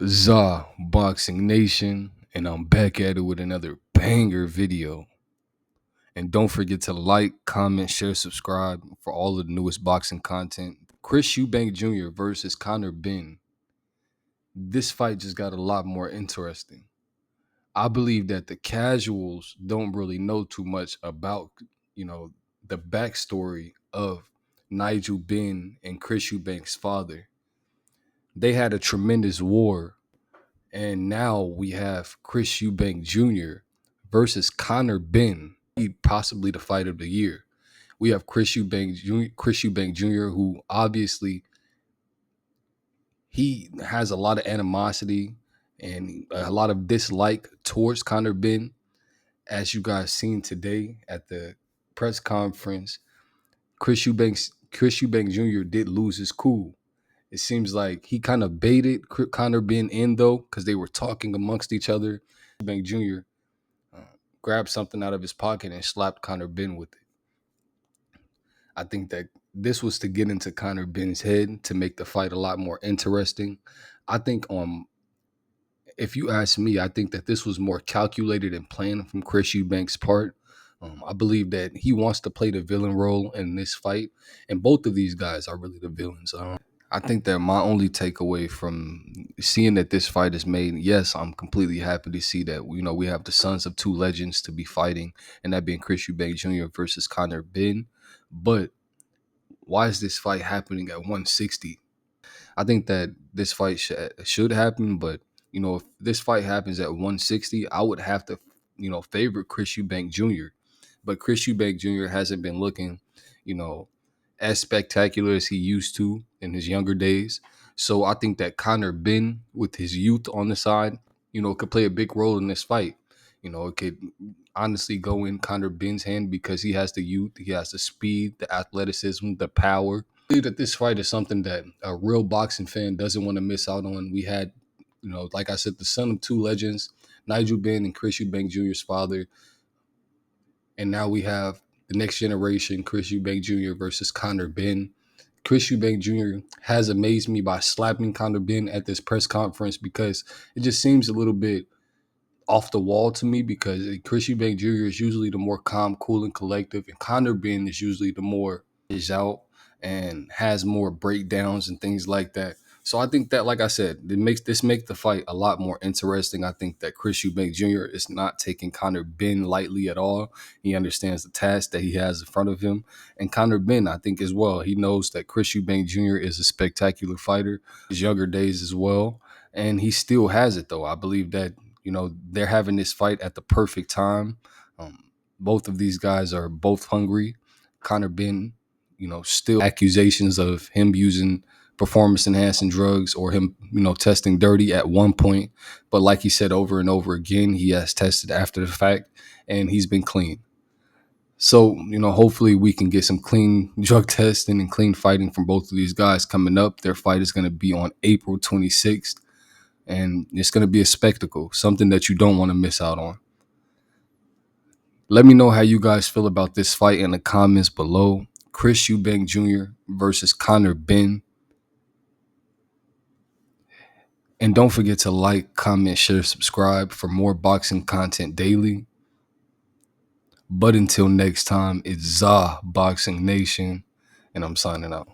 Boxing Nation, and I'm back at it with another banger video. And don't forget to like, comment, share, subscribe for all of the newest boxing content. Chris Eubank Jr. versus Conor Benn. This fight just got a lot more interesting. I believe that the casuals don't really know too much about, you know, the backstory of Nigel Benn and Chris Eubank's father. They had a tremendous war. And now we have Chris Eubank Jr. versus Conor Benn, possibly the fight of the year. We have Chris Eubank Jr., who obviously he has a lot of animosity and a lot of dislike towards Conor Benn, as you guys seen today at the press conference. Chris Eubank Jr. did lose his cool. It seems like he kind of baited Conor Benn in though, because they were talking amongst each other. Eubank Jr. Grabbed something out of his pocket and slapped Conor Benn with it. I think that this was to get into Conor Benn's head to make the fight a lot more interesting. I think if you ask me, I think that this was more calculated and planned from Chris Eubank's part. I believe that he wants to play the villain role in this fight, and both of these guys are really the villains. I think that my only takeaway from seeing that this fight is made, yes, I'm completely happy to see that we have the sons of two legends to be fighting, and that being Chris Eubank Jr. versus Conor Benn. But why is this fight happening at 160? I think that this fight should happen, but if this fight happens at 160, I would have to favor Chris Eubank Jr. But Chris Eubank Jr. hasn't been looking, you know, as spectacular as he used to in his younger days. So I think that Conor Benn, with his youth on the side, could play a big role in this fight. It could honestly go in Conor Benn's hand because he has the youth, he has the speed, the athleticism, the power. I believe that this fight is something that a real boxing fan doesn't want to miss out on. We had, like I said, the son of two legends, Nigel Benn and Chris Eubank Jr.'s father. And now we have the next generation, Chris Eubank Jr. versus Conor Benn. Chris Eubank Jr. has amazed me by slapping Conor Benn at this press conference, because it just seems a little bit off the wall to me, because Chris Eubank Jr. is usually the more calm, cool, and collective, and Conor Benn is usually the more is out and has more breakdowns and things like that. So I think that, like I said, it makes the fight a lot more interesting. I think that Chris Eubank Jr. is not taking Conor Benn lightly at all. He understands the task that he has in front of him. And Conor Benn, I think as well, he knows that Chris Eubank Jr. is a spectacular fighter, his younger days as well. And he still has it, though. I believe that, they're having this fight at the perfect time. Both of these guys are both hungry. Conor Benn, still accusations of him using performance enhancing drugs or him, testing dirty at one point. But like he said over and over again, he has tested after the fact and he's been clean. So, hopefully we can get some clean drug testing and clean fighting from both of these guys coming up. Their fight is going to be on April 26th. And it's going to be a spectacle, something that you don't want to miss out on. Let me know how you guys feel about this fight in the comments below. Chris Eubank Jr. versus Conor Benn. And don't forget to like, comment, share, subscribe for more boxing content daily. But until next time, it's Boxing Nation, and I'm signing out.